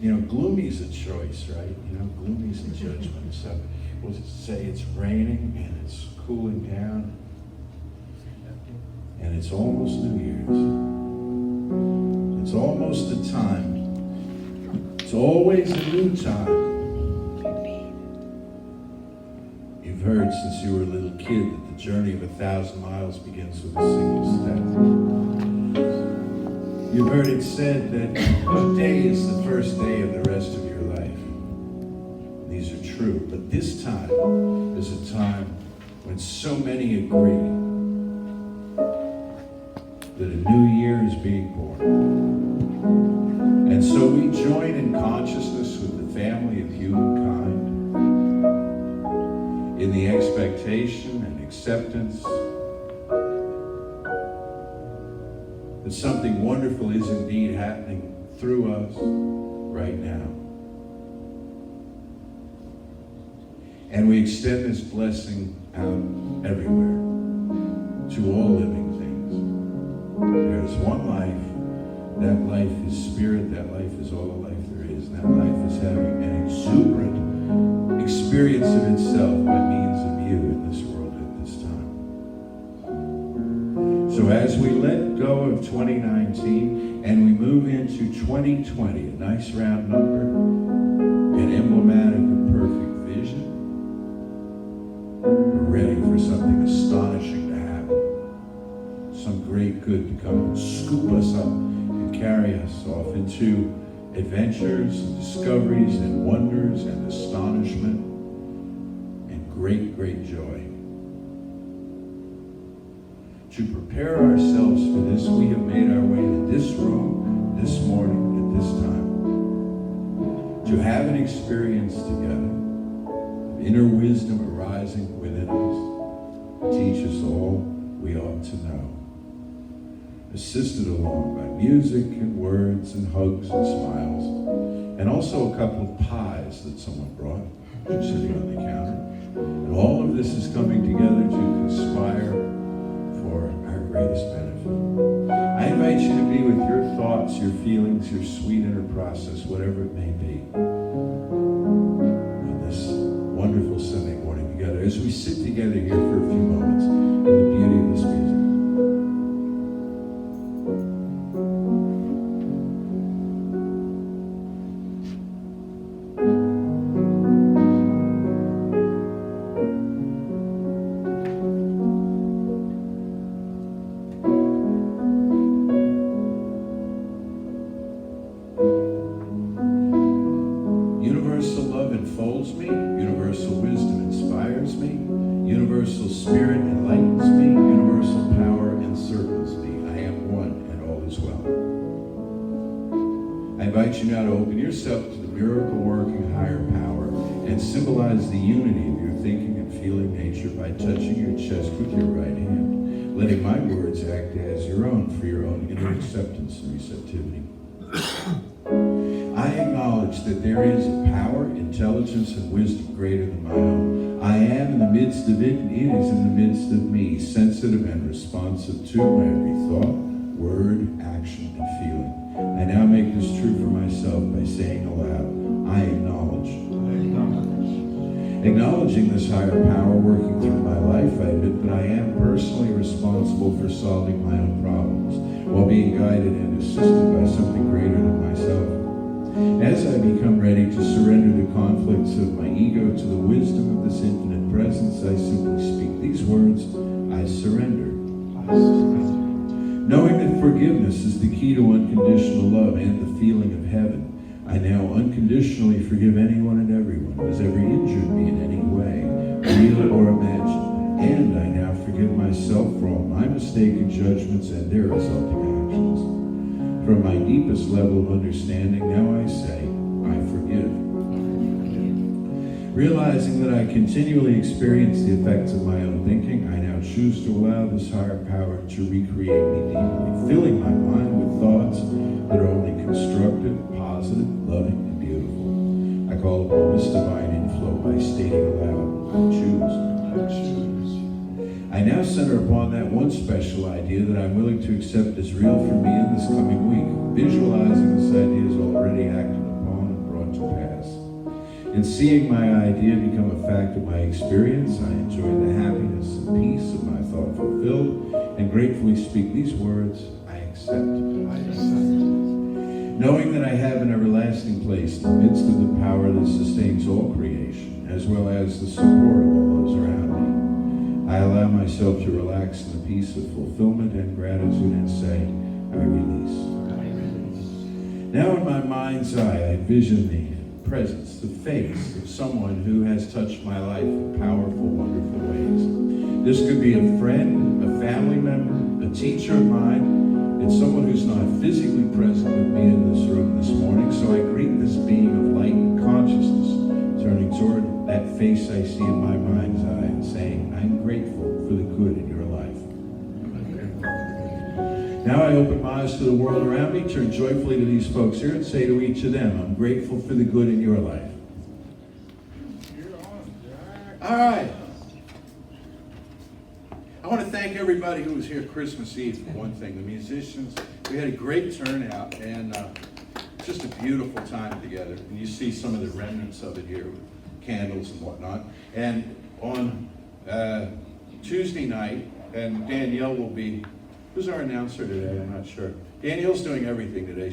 Gloomy's a choice, right? Gloomy's a judgment. So we'll say it's raining and it's cooling down and it's almost New Year's. It's almost the time. It's always a new time. You've heard since you were a little kid that the journey of 1,000 miles begins with a single step. You've heard it said that today is the first day of the rest of your life. These are true, but this time is a time when so many agree that a new year is being born. And so we join in consciousness with the family of humankind in the expectation and acceptance that something wonderful is indeed happening through us right now. And we extend this blessing out everywhere to all living things. There's one life. That life is spirit. That life is all the life there is. And that life is having an exuberant experience of itself by means of you in this world at this time. So as we let go of 2019 and we move into 2020, a nice round number, an emblematic of perfect vision, we're ready for something astonishing to happen. Some great good to come and scoop us up and carry us off into adventures and discoveries and wonders and astonishment and great, great joy. To prepare ourselves for this, we have made our way to this room this morning at this time to have an experience together of inner wisdom arising within us to teach us all we ought to know. Assisted along by music and words and hugs and smiles, and also a couple of pies that someone brought, sitting on the counter. And all of this is coming together to conspire for our greatest benefit. I invite you to be with your thoughts, your feelings, your sweet inner process, whatever it may be, on this wonderful Sunday morning together, as we sit together here for a few moments in the beauty of this music. Universal love enfolds me, universal wisdom inspires me, universal spirit enlightens me, universal power encircles me. I am one and all is well. I invite you now to open yourself to the miracle-working higher power and symbolize the unity of your thinking and feeling nature by touching your chest with your right hand, letting my words act as your own for your own inner acceptance and receptivity. I acknowledge that there is a power, intelligence, and wisdom greater than my own. I am in the midst of it, and it is in the midst of me, sensitive and responsive to my every thought, word, action, and feeling. I now make this true for myself by saying aloud, I acknowledge. Acknowledging this higher power working through my life, I admit that I am personally responsible for solving my own problems, while being guided and assisted by something greater than myself. As I become ready to surrender the conflicts of my ego to the wisdom of this infinite presence, I simply speak these words, I surrender. Knowing that forgiveness is the key to unconditional love and the feeling of heaven, I now unconditionally forgive anyone and everyone who has ever injured me in any way, real or imagined. And I now forgive myself for all my mistaken judgments and their resulting actions. From my deepest level of understanding, now I say, I forgive. Realizing that I continually experience the effects of my own thinking, I now choose to allow this higher power to recreate me deeply, filling my mind with thoughts that are only constructive, positive, loving, and beautiful. I call upon this divine inflow by stating aloud, I choose. I now center upon that one special idea that I'm willing to accept as real for me in this coming week, visualizing this idea as already acted upon And seeing my idea become a fact of my experience, I enjoy the happiness and peace of my thought fulfilled, and gratefully speak these words, I accept. I accept. Knowing that I have an everlasting place in the midst of the power that sustains all creation, as well as the support of all those around me, I allow myself to relax in the peace of fulfillment and gratitude and say, I release. Now in my mind's eye, I envision the presence, the face of someone who has touched my life in powerful, wonderful ways. This could be a friend, a family member, a teacher of mine. It's someone who's not physically present with me in this room this morning, so I greet this being of light and consciousness, turning toward that face I see in my mind's eye and saying, I'm grateful for the good in your life. Now I open my eyes to the world around me, turn joyfully to these folks here and say to each of them, I'm grateful for the good in your life. All right. I want to thank everybody who was here Christmas Eve for one thing. The musicians, we had a great turnout and just a beautiful time together. And you see some of the remnants of it here with candles and whatnot. And on Tuesday night, and Danielle will be, who's our announcer today? I'm not sure. Danielle's doing everything today.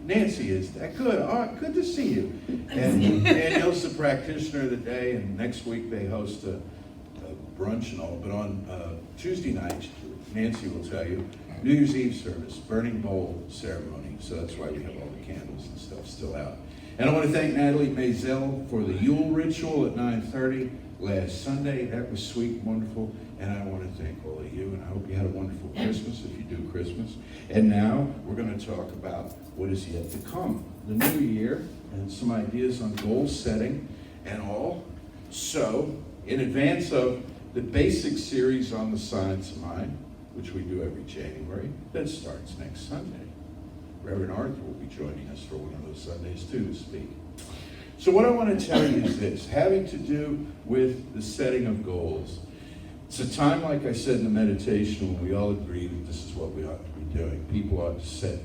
Nancy is that good. Oh, good to see you. And Danielle's the practitioner of the day, and next week they host a brunch and all. But on Tuesday night, Nancy will tell you, New Year's Eve service, burning bowl ceremony. So that's why we have all the candles and stuff still out. And I want to thank Natalie Maisel for the Yule ritual at 9:30 last Sunday. That was sweet and wonderful. And I want to thank all of you, and I hope you had a wonderful Christmas if you do Christmas. And now we're going to talk about what is yet to come, the new year, and some ideas on goal setting and all. So, in advance of the basic series on the science of mind, which we do every January, that starts next Sunday. Reverend Arthur will be joining us for one of those Sundays too to speak. So what I want to tell you is this, having to do with the setting of goals. It's a time, like I said in the meditation, when we all agree that this is what we ought to be doing. People ought to set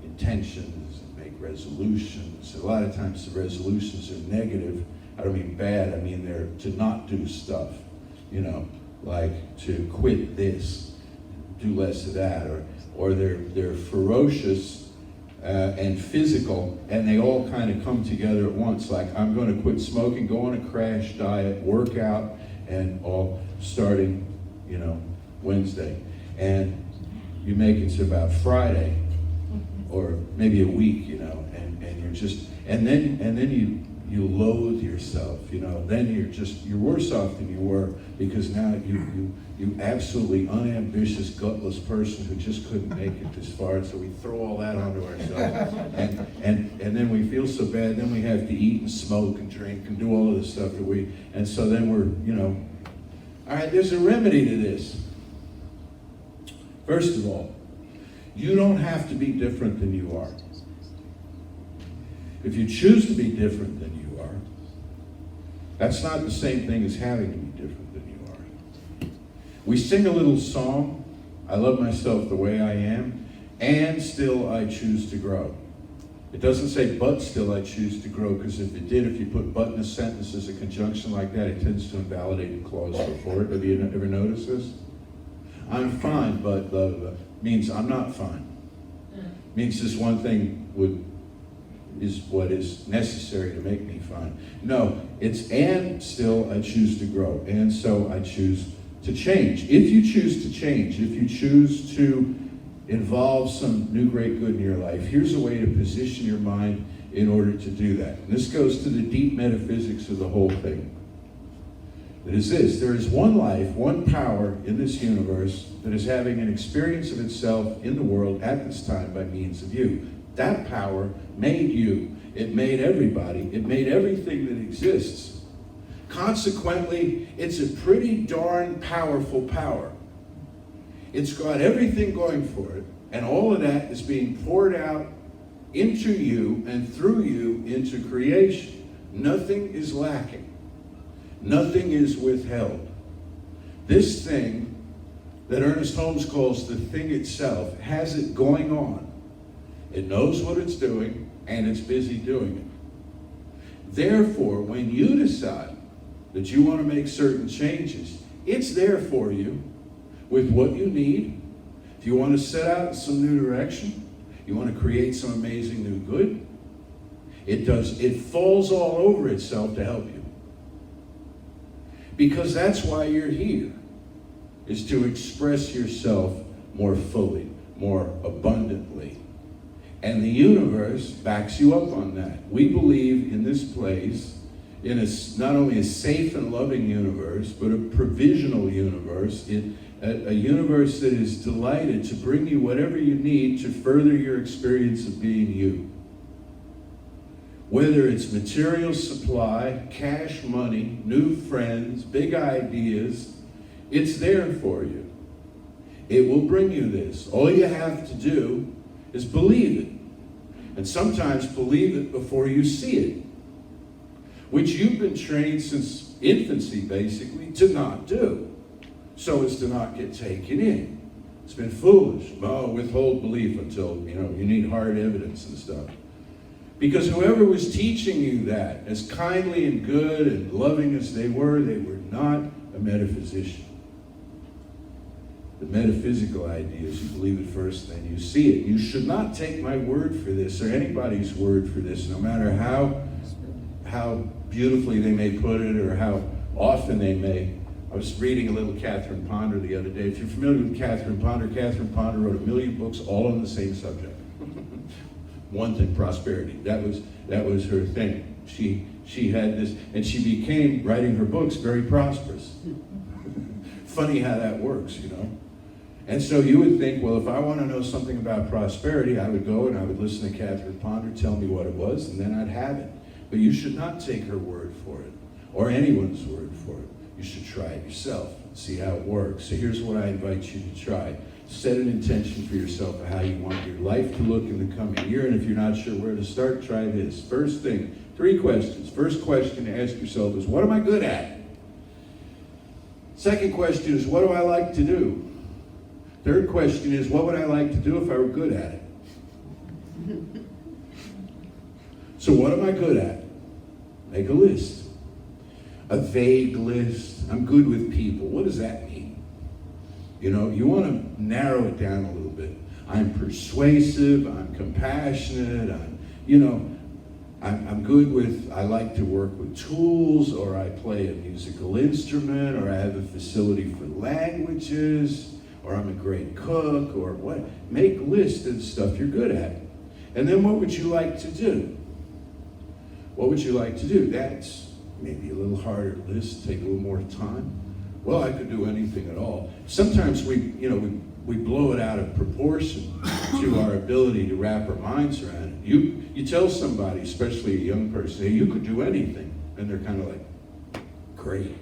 intentions and make resolutions. A lot of times the resolutions are negative. I don't mean bad, I mean they're to not do stuff. You know, like to quit this, do less of that, or they're ferocious and physical, and they all kind of come together at once. Like, I'm going to quit smoking, go on a crash diet, work out, and all starting, Wednesday. And you make it to about Friday, or maybe a week, and you're just, and then you loathe yourself, then you're worse off than you were, because now you absolutely unambitious, gutless person who just couldn't make it this far, so we throw all that onto ourselves, and then we feel so bad, then we have to eat and smoke and drink and do all of the stuff and so then we're, all right, there's a remedy to this. First of all, you don't have to be different than you are. If you choose to be different than you are, that's not the same thing as having to be different than you are. We sing a little song, I love myself the way I am, and still I choose to grow. It doesn't say, but still I choose to grow, because if it did, if you put but in a sentence as a conjunction like that, it tends to invalidate the clause before it. Have you ever noticed this? I'm fine, but means I'm not fine. Means this one thing is what is necessary to make me fine. No, it's and still I choose to grow, and so I choose to change. If you choose to change, if you choose to involve some new great good in your life, here's a way to position your mind in order to do that. And this goes to the deep metaphysics of the whole thing. It is this: there is one life, one power in this universe that is having an experience of itself in the world at this time by means of you. That power made you. It made everybody. It made everything that exists. Consequently, it's a pretty darn powerful power. It's got everything going for it, and all of that is being poured out into you and through you into creation. Nothing is lacking. Nothing is withheld. This thing that Ernest Holmes calls the thing itself has it going on. It knows what it's doing, and it's busy doing it. Therefore, when you decide that you want to make certain changes, it's there for you with what you need. If you want to set out in some new direction, you want to create some amazing new good, it falls all over itself to help you. Because that's why you're here, is to express yourself more fully, more abundantly. And the universe backs you up on that. We believe in this place, in not only a safe and loving universe, but a provisional universe, a universe that is delighted to bring you whatever you need to further your experience of being you. Whether it's material supply, cash money, new friends, big ideas, it's there for you. It will bring you this. All you have to do is believe it. And sometimes believe it before you see it, which you've been trained since infancy, basically, to not do, so as to not get taken in. It's been foolish. Oh, withhold belief until, you need hard evidence and stuff. Because whoever was teaching you that, as kindly and good and loving as they were not a metaphysician. The metaphysical idea is you believe it first, then you see it. You should not take my word for this, or anybody's word for this, no matter how beautifully they may put it, or how often they may. I was reading a little Catherine Ponder the other day. If you're familiar with Catherine Ponder wrote 1 million books all on the same subject. One thing, prosperity. That was her thing. She had this, and she became, writing her books, very prosperous. Funny how that works, And so you would think, well, if I want to know something about prosperity, I would go and I would listen to Catherine Ponder tell me what it was, and then I'd have it. But you should not take her word for it, or anyone's word for it. You should try it yourself, see how it works. So here's what I invite you to try. Set an intention for yourself of how you want your life to look in the coming year, and if you're not sure where to start, try this. First thing, 3 questions. First question to ask yourself is, what am I good at? Second question is, what do I like to do? Third question is, what would I like to do if I were good at it? So what am I good at? Make a list. A vague list. I'm good with people. What does that mean? You want to narrow it down a little bit. I'm persuasive, I'm compassionate, I'm good with, I like to work with tools, or I play a musical instrument, or I have a facility for languages, or I'm a great cook, or what. Make a list of the stuff you're good at. And then what would you like to do? What would you like to do? That's maybe a little harder list, take a little more time. Well, I could do anything at all. Sometimes we blow it out of proportion to our ability to wrap our minds around it. You tell somebody, especially a young person, hey, you could do anything. And they're kind of like, great.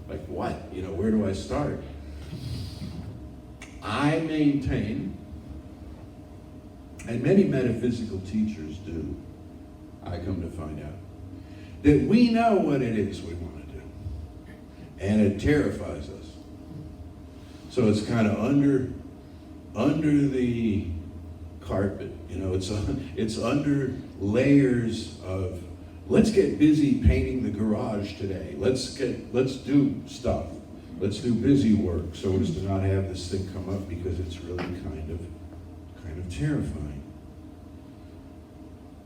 Like what? Where do I start? I maintain, and many metaphysical teachers do, I come to find out, that we know what it is we want to do. And it terrifies us. So it's kind of under the carpet, it's under layers of, let's get busy painting the garage today. Let's do stuff. Let's do busy work so as to not have this thing come up, because it's really kind of terrifying.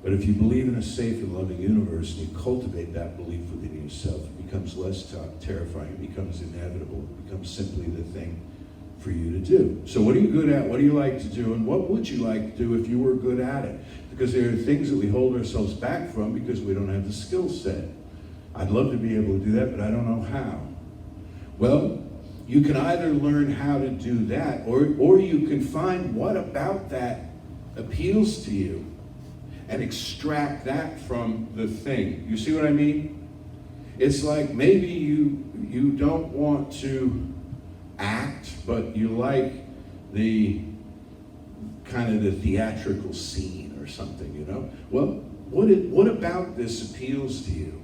But if you believe in a safe and loving universe and you cultivate that belief within yourself, it becomes less terrifying, it becomes inevitable, it becomes simply the thing for you to do. So what are you good at? What do you like to do? And what would you like to do if you were good at it? Because there are things that we hold ourselves back from because we don't have the skill set. I'd love to be able to do that, but I don't know how. Well, you can either learn how to do that, or you can find what about that appeals to you and extract that from the thing. You see what I mean? It's like maybe you don't want to act, but you like the kind of the theatrical scene or something, Well, what about this appeals to you?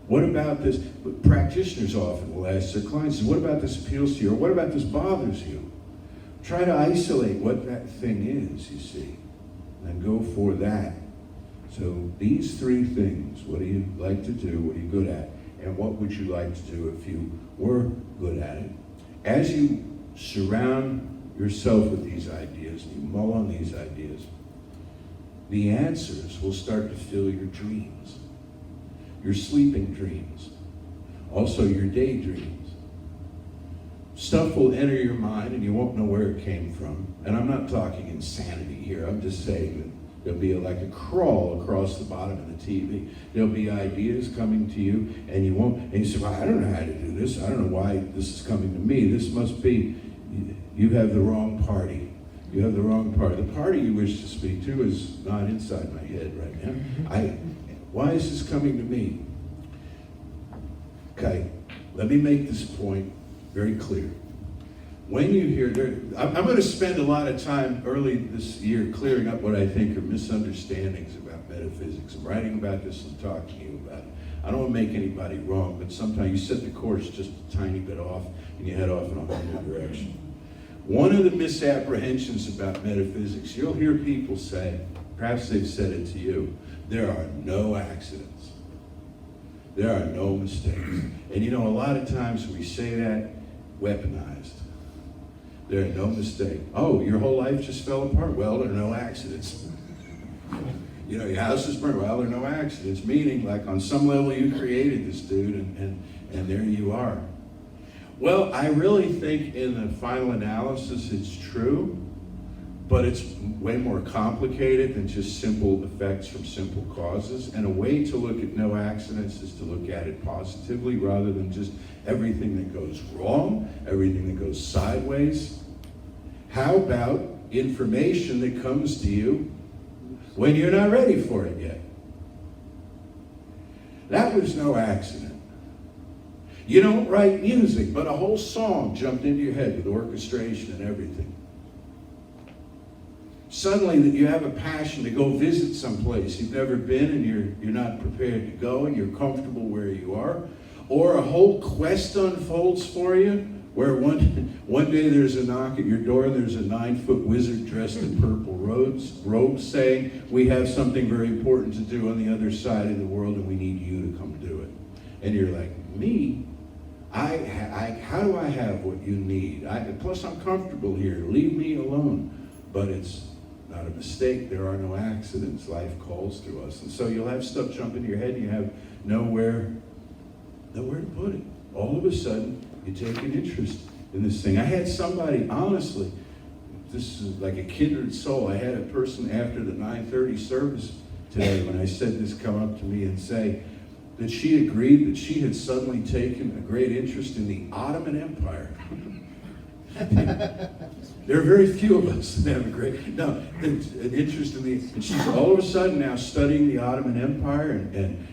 What about this? Practitioners often will ask their clients, what about this appeals to you? Or what about this bothers you? Try to isolate what that thing is, you see, and go for that. So these three things, what do you like to do, what are you good at, and what would you like to do if you were good at it? As you surround yourself with these ideas, and you mull on these ideas, the answers will start to fill your dreams, your sleeping dreams, also your daydreams. Stuff will enter your mind and you won't know where it came from. And I'm not talking insanity here, I'm just saying that there'll be like a crawl across the bottom of the TV. There'll be ideas coming to you and you won't, and you say, well, I don't know how to do this. I don't know why this is coming to me. This must be, you have the wrong party. You have the wrong party. The party you wish to speak to is not inside my head right now. Why is this coming to me? Okay, let me make this point very clear. When you hear, I'm going to spend a lot of time early this year clearing up what I think are misunderstandings about metaphysics. I'm writing about this and talking to you about it. I don't want to make anybody wrong, but sometimes you set the course just a tiny bit off and you head off in a whole new direction. One of the misapprehensions about metaphysics, you'll hear people say, perhaps they've said it to you, there are no accidents. There are no mistakes. And you know, a lot of times we say that weaponized. There are no mistakes. Oh, your whole life just fell apart? Well, there are no accidents. You know, your house is burned. Well, there are no accidents. Meaning, like on some level you created this dude and there you are. Well, I really think in the final analysis it's true, but it's way more complicated than just simple effects from simple causes. And a way to look at no accidents is to look at it positively rather than just everything that goes wrong, everything that goes sideways. How about information that comes to you when you're not ready for it yet? That was no accident. You don't write music, but a whole song jumped into your head with orchestration and everything. Suddenly that you have a passion to go visit someplace you've never been and you're not prepared to go and you're comfortable where you are. Or a whole quest unfolds for you where one day there's a knock at your door and there's a 9-foot wizard dressed in purple robes saying, we have something very important to do on the other side of the world and we need you to come do it. And you're like, me? How do I have what you need? Plus I'm comfortable here, leave me alone. But it's not a mistake, there are no accidents, life calls to us. And so you'll have stuff jump into your head and you have nowhere to put it. All of a sudden, you take an interest in this thing. I had somebody, honestly, this is like a kindred soul. I had a person after the 9:30 service today when I said this come up to me and say that she agreed that she had suddenly taken a great interest in the Ottoman Empire. There are very few of us that have an interest in and she's all of a sudden now studying the Ottoman Empire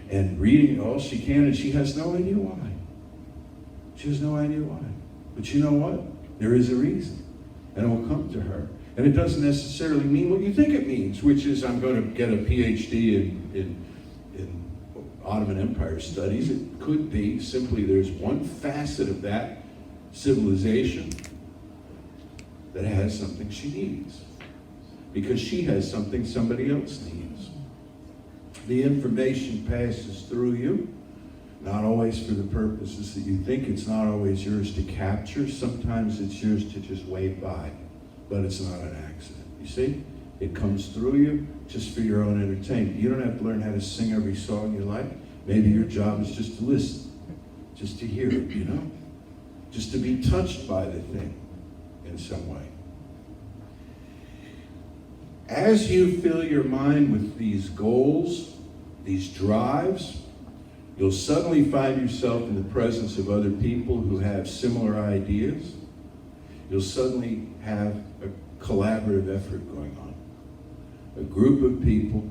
and reading all she can, and she has no idea why. She has no idea why. But you know what? There is a reason, and it will come to her. And it doesn't necessarily mean what you think it means, which is I'm going to get a PhD in Ottoman Empire studies. It could be simply there's one facet of that civilization that has something she needs because she has something somebody else needs. The information passes through you, not always for the purposes that you think. It's not always yours to capture. Sometimes it's yours to just wave by, but it's not an accident. You see? It comes through you just for your own entertainment. You don't have to learn how to sing every song you like. Maybe your job is just to listen, just to hear it, you know? Just to be touched by the thing in some way. As you fill your mind with these goals, these drives, you'll suddenly find yourself in the presence of other people who have similar ideas. You'll suddenly have a collaborative effort going on. A group of people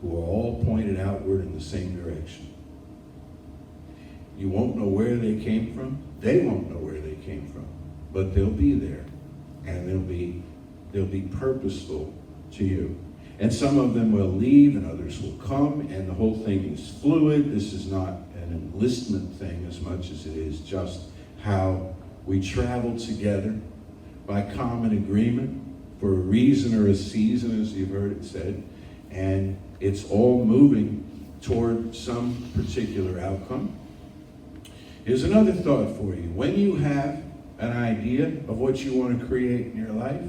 who are all pointed outward in the same direction. You won't know where they came from. They won't know where they came from. But they'll be there. And they'll be purposeful to you. And some of them will leave and others will come, and the whole thing is fluid. This is not an enlistment thing as much as it is just how we travel together by common agreement for a reason or a season, as you've heard it said. And it's all moving toward some particular outcome. Here's another thought for you. When you have an idea of what you want to create in your life,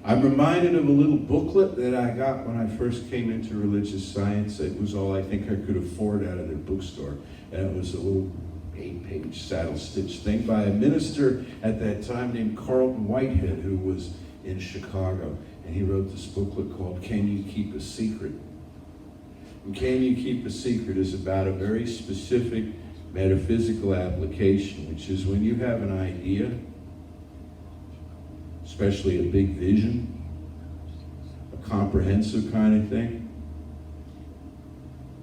I'm reminded of a little booklet that I got when I first came into religious science. It was all I think I could afford out of their bookstore. And it was a little 8-page saddle-stitch thing by a minister at that time named Carlton Whitehead, who was in Chicago. And he wrote this booklet called Can You Keep a Secret? And Can You Keep a Secret is about a very specific metaphysical application, which is when you have an idea, especially a big vision, a comprehensive kind of thing,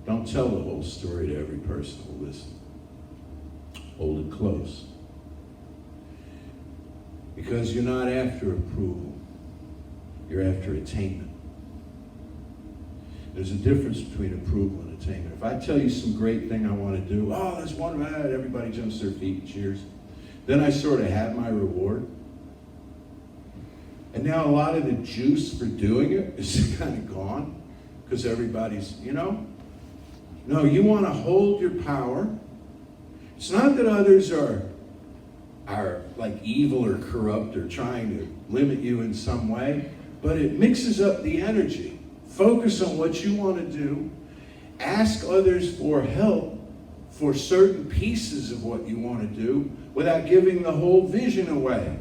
don't tell the whole story to every person who listens. Hold it close. Because you're not after approval. You're after attainment. There's a difference between approval and attainment. If I tell you some great thing I want to do, oh, that's one of that, everybody jumps their feet and cheers. Then I sort of have my reward. And now a lot of the juice for doing it is kind of gone because everybody's, No, you want to hold your power. It's not that others are like evil or corrupt or trying to limit you in some way, but it mixes up the energy. Focus on what you want to do. Ask others for help for certain pieces of what you want to do without giving the whole vision away.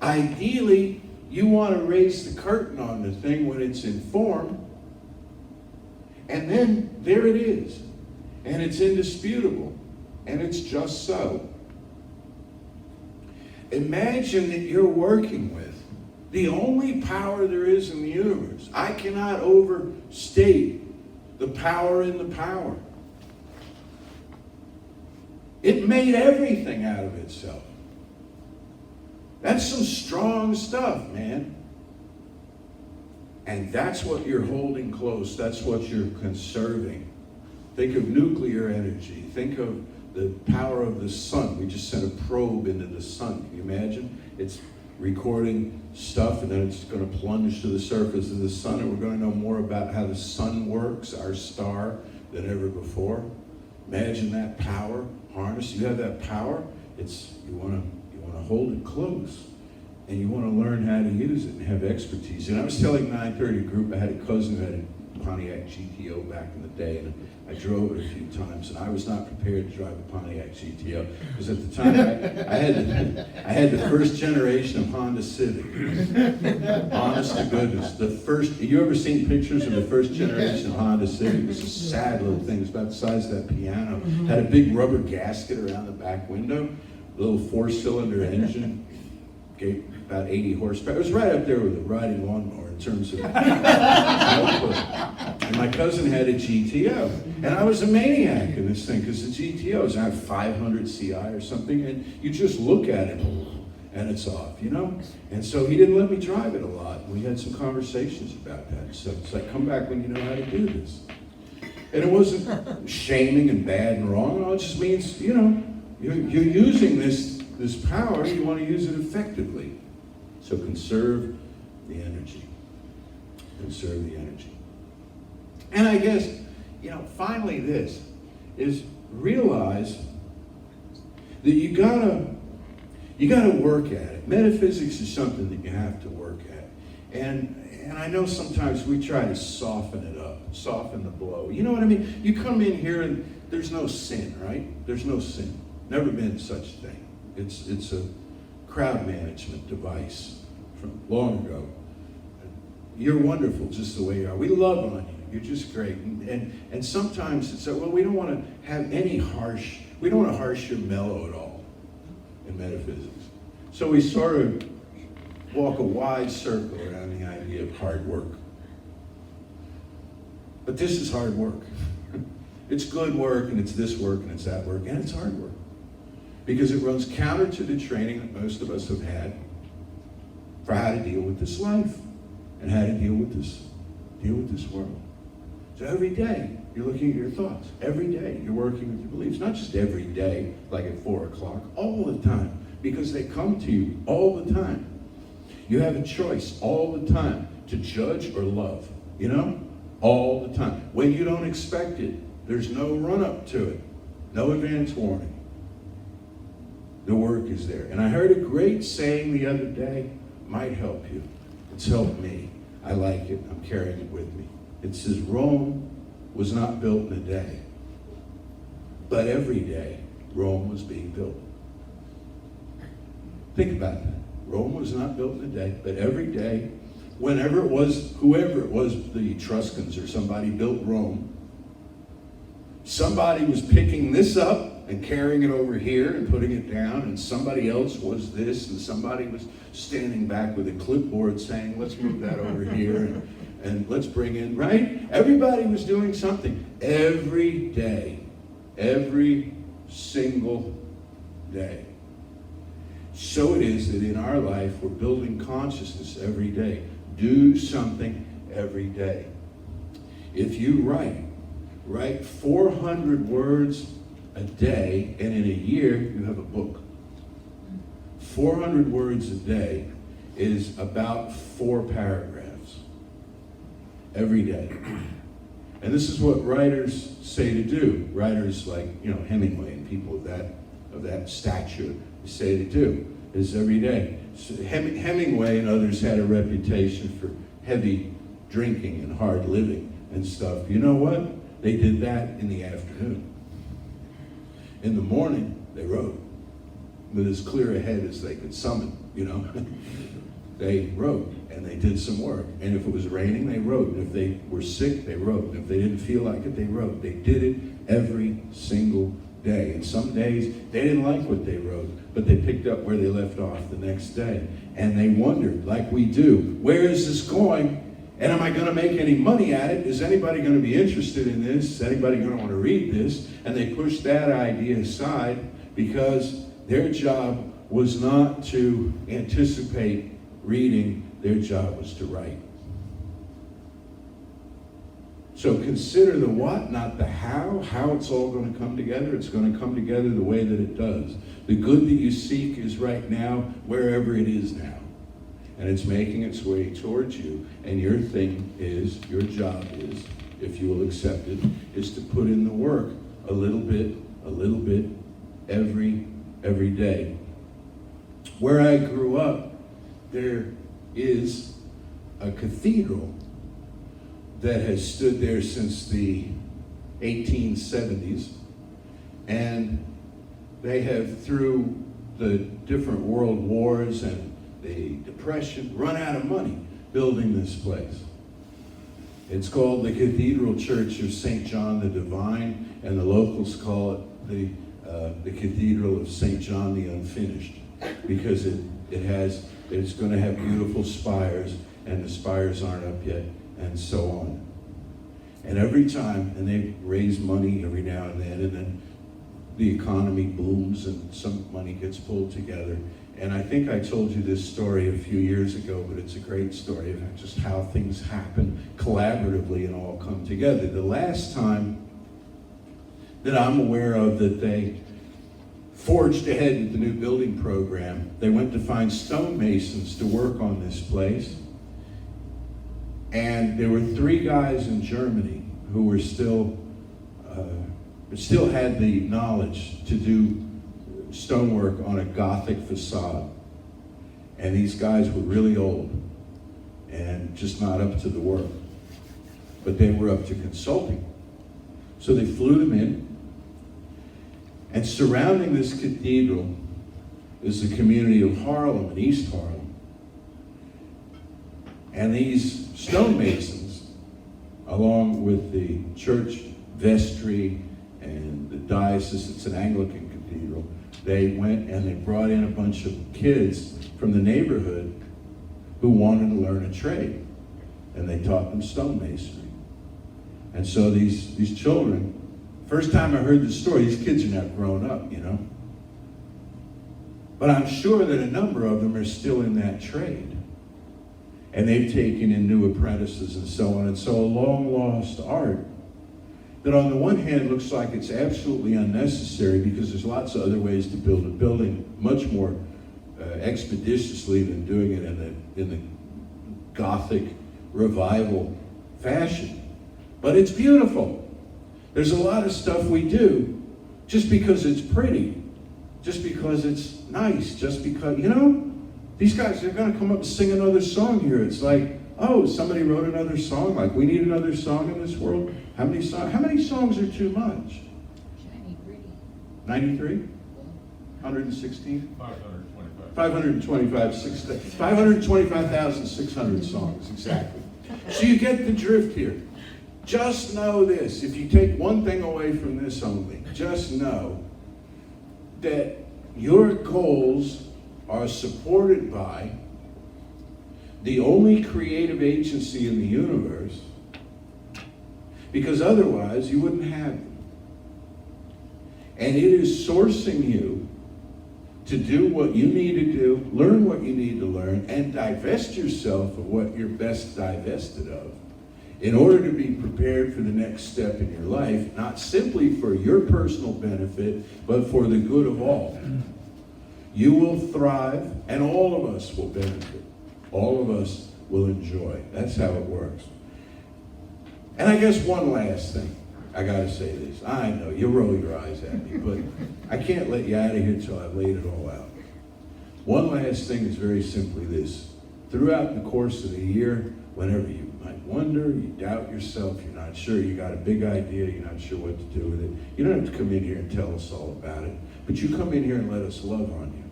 Ideally, you want to raise the curtain on the thing when it's in form, and then there it is. And it's indisputable. And it's just so. Imagine that you're working with the only power there is in the universe. I cannot overstate the power in the power. It made everything out of itself. That's some strong stuff, man. And that's what you're holding close. That's what you're conserving. Think of nuclear energy. Think of the power of the sun. We just sent a probe into the sun. Can you imagine? It's recording stuff, and then it's going to plunge to the surface of the sun, and we're going to know more about how the sun works, our star, than ever before. Imagine that power harness. You have that power. You want to hold it close, and you want to learn how to use it and have expertise. And I was telling 930 group, I had a cousin who had a Pontiac GTO back in the day, and I drove it a few times, and I was not prepared to drive a Pontiac GTO because at the time I had the first generation of Honda Civic. Honest to goodness, the first. You ever seen pictures of the first generation of Honda Civic? It was a sad little thing. It was about the size of that piano. Had a big rubber gasket around the back window. A little 4-cylinder engine. Gave about 80 horsepower. It was right up there with a riding lawnmower in terms of output. And my cousin had a GTO. And I was a maniac in this thing because the GTOs have 500 CI or something, and you just look at it and it's off, And so he didn't let me drive it a lot. We had some conversations about that. So it's like, come back when you know how to do this. And it wasn't shaming and bad and wrong. It just means, you're using this power, you want to use it effectively. So conserve the energy. Conserve the energy. And I guess, finally this is realize that you gotta work at it. Metaphysics is something that you have to work at. And I know sometimes we try to soften it up, soften the blow. You know what I mean? You come in here and there's no sin, right? There's no sin. Never been such a thing. It's a crowd management device from long ago. You're wonderful just the way you are. We love on you. You're just great. And sometimes it's we don't want to have any we don't want to harsh or mellow at all in metaphysics. So we sort of walk a wide circle around the idea of hard work. But this is hard work. It's good work, and it's this work, and it's that work, and it's hard work. Because it runs counter to the training that most of us have had for how to deal with this life and how to deal with this world. So every day, you're looking at your thoughts. Every day, you're working with your beliefs. Not just every day, like at 4 o'clock, all the time. Because they come to you all the time. You have a choice all the time. to judge or love, you know? All the time. When you don't expect it, there's no run-up to it. No advance warning. The work is there. And I heard a great saying the other day, might help you. It's helped me. I like it. I'm carrying it with me. It says, Rome was not built in a day, but every day Rome was being built. Think about that. Rome was not built in a day, but every day, whenever it was, whoever it was, the Etruscans or somebody built Rome, somebody was picking this up and carrying it over here and putting it down, and somebody else was this, and somebody was standing back with a clipboard saying, let's move that over here, and let's bring in, right? Everybody was doing something every day, every single day. So it is that in our life, we're building consciousness every day. Do something every day. If you write 400 words a day, and in a year, you have a book. 400 words a day is about 4 paragraphs every day. And this is what writers say to do. Writers like, Hemingway and people of that stature say to do is every day. So Hemingway and others had a reputation for heavy drinking and hard living and stuff. You know what? They did that in the afternoon. In the morning, they wrote with as clear a head as they could summon, They wrote, and they did some work. And if it was raining, they wrote. And if they were sick, they wrote. And if they didn't feel like it, they wrote. They did it every single day. And some days, they didn't like what they wrote, but they picked up where they left off the next day. And they wondered, like we do, where is this going? And am I going to make any money at it? Is anybody going to be interested in this? Is anybody going to want to read this? And they pushed that idea aside because their job was not to anticipate reading. Their job was to write. So consider the what, not the how it's all going to come together. It's going to come together the way that it does. The good that you seek is right now, wherever it is now. And it's making its way towards you. And your job is, if you will accept it, is to put in the work a little bit, every day. Where I grew up, there is a cathedral that has stood there since the 1870s. And they have, through the different world wars and the Depression, run out of money building this place. It's called the Cathedral Church of St. John the Divine, and the locals call it the Cathedral of St. John the Unfinished, because it's going to have beautiful spires, and the spires aren't up yet, and so on. And every time, and they raise money every now and then the economy booms and some money gets pulled together. And I think I told you this story a few years ago, but it's a great story of just how things happen collaboratively and all come together. The last time that I'm aware of that they forged ahead with the new building program, they went to find stonemasons to work on this place. And there were 3 guys in Germany who were still had the knowledge to do stonework on a Gothic facade. And these guys were really old and just not up to the work. But they were up to consulting. So they flew them in. And surrounding this cathedral is the community of Harlem and East Harlem. And these stonemasons, along with the church vestry and the diocese, it's an Anglican cathedral, they went and they brought in a bunch of kids from the neighborhood who wanted to learn a trade. And they taught them stonemasonry. And so these children, first time I heard the story, these kids are now grown up, But I'm sure that a number of them are still in that trade. And they've taken in new apprentices and so on. And so a long lost art that on the one hand looks like it's absolutely unnecessary because there's lots of other ways to build a building much more expeditiously than doing it in the Gothic revival fashion. But it's beautiful. There's a lot of stuff we do just because it's pretty, just because it's nice, just because, these guys, they're going to come up and sing another song here. It's like, oh, somebody wrote another song, like we need another song in this world. How many songs are too much? 93? 116? 525,600 songs, exactly. So you get the drift here. Just know this, if you take one thing away from this only, just know that your goals are supported by the only creative agency in the universe, because otherwise you wouldn't have them. And it is sourcing you to do what you need to do, learn what you need to learn, and divest yourself of what you're best divested of in order to be prepared for the next step in your life, not simply for your personal benefit, but for the good of all. You will thrive, and all of us will benefit. All of us will enjoy. That's how it works. And I guess one last thing. I gotta say this. I know, you roll your eyes at me, but I can't let you out of here till I've laid it all out. One last thing is very simply this. Throughout the course of the year, whenever you might wonder, you doubt yourself, you're not sure, you got a big idea, you're not sure what to do with it, you don't have to come in here and tell us all about it, but you come in here and let us love on you.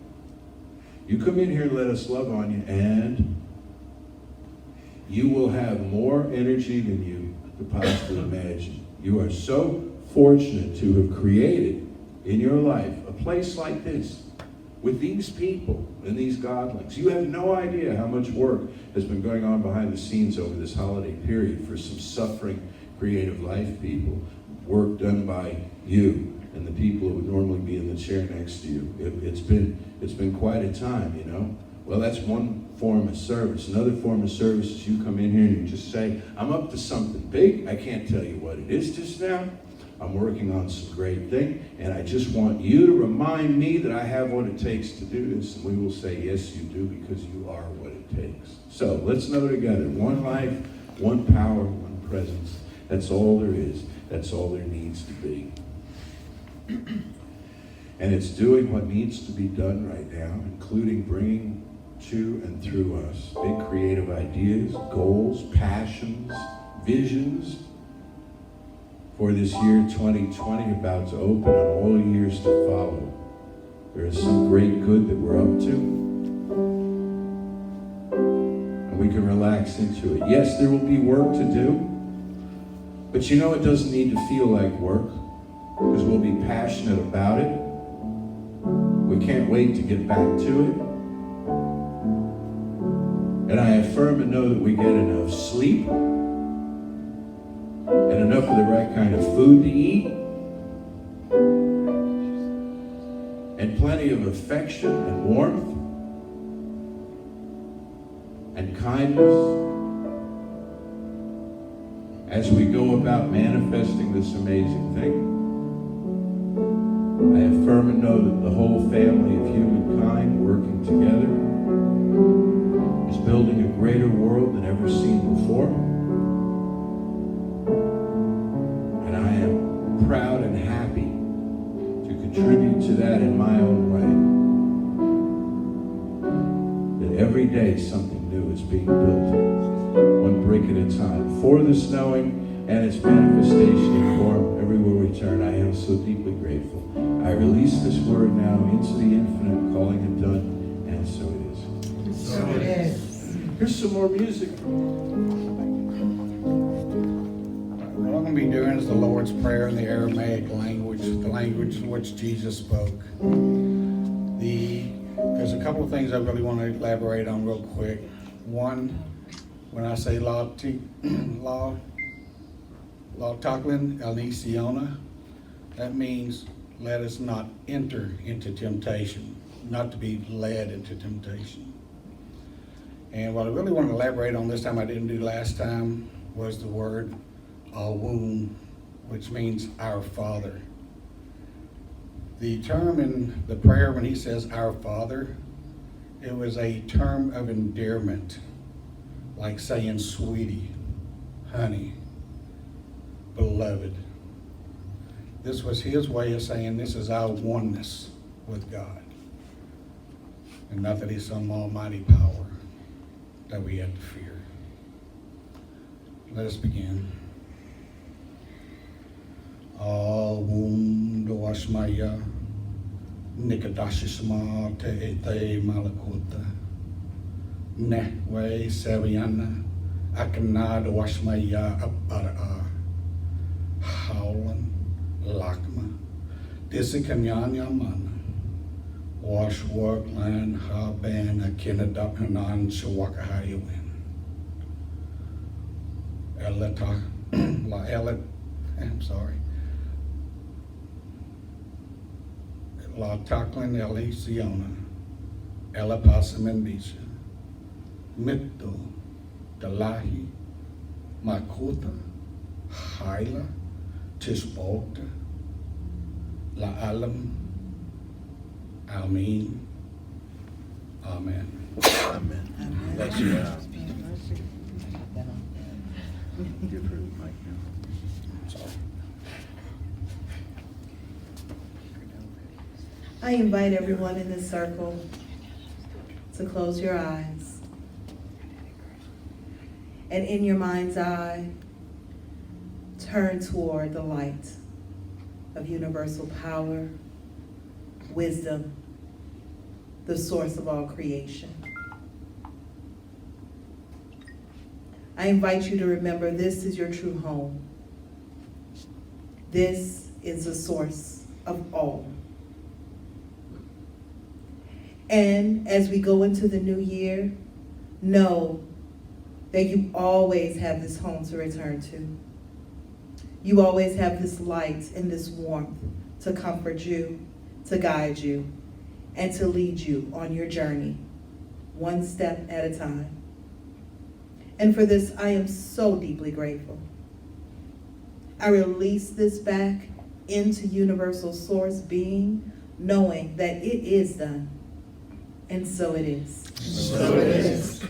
You come in here and let us love on you, and you will have more energy than you could possibly imagine. You are so fortunate to have created in your life a place like this with these people and these godlings. You have no idea how much work has been going on behind the scenes over this holiday period for some suffering creative life people. Work done by you and the people who would normally be in the chair next to you. It's been quite a time, Well, that's one form of service. Another form of service is you come in here and you just say, I'm up to something big. I can't tell you what it is just now. I'm working on some great thing, and I just want you to remind me that I have what it takes to do this. And we will say, yes, you do, because you are what it takes. So let's know together. One life, one power, one presence. That's all there is. That's all there needs to be. And it's doing what needs to be done right now, including bringing to and through us big creative ideas, goals, passions, visions for this year 2020 about to open and all years to follow. There is some great good that we're up to, and we can relax into it. Yes, there will be work to do, but it doesn't need to feel like work, because we'll be passionate about it. We can't wait to get back to it. And I affirm and know that we get enough sleep and enough of the right kind of food to eat, and plenty of affection and warmth and kindness as we go about manifesting this amazing thing. I affirm and know that the whole family of humankind working together is building a greater world than ever seen before. And I am proud and happy to contribute to that in my own way. That every day something new is being built, one brick at a time, for this knowing and its manifestation in form everywhere we turn. I am so deeply grateful. I release this word now into the infinite, calling it done, and so it is. So it is. Here's some more music. What I'm going to be doing is the Lord's Prayer in the Aramaic language, the language in which Jesus spoke. There's a couple of things I really want to elaborate on real quick. One, when I say La Taklin El Nisiona, that means let us not enter into temptation, not to be led into temptation. And what I really want to elaborate on this time I didn't do last time was the word Awun, which means our Father. The term in the prayer when he says our Father, it was a term of endearment like saying sweetie, honey, beloved. This was his way of saying this is our oneness with God. And not that he's some almighty power that we have to fear. Let us begin. Awum doashmaya nikadashishma te ete malakota nehwe seviana akana doashmaya apara howlan lakma disikanyanya mana wash work land ha ban akinadap hanan shawakahayawin eleta la elet I'm sorry La Taklin Elisiona, Ela Pasamendisha, Mitto, Dalahi, Makuta, Haila, Tishbolta, La Alam, Amin, Amen. Amen. Bless you. Give her the mic now. Sorry. I invite everyone in this circle to close your eyes. And in your mind's eye, turn toward the light of universal power, wisdom, the source of all creation. I invite you to remember this is your true home. This is the source of all. And as we go into the new year, know that you always have this home to return to. You always have this light and this warmth to comfort you, to guide you, and to lead you on your journey, one step at a time. And for this, I am so deeply grateful. I release this back into universal source being, knowing that it is done. And so it is. So it is.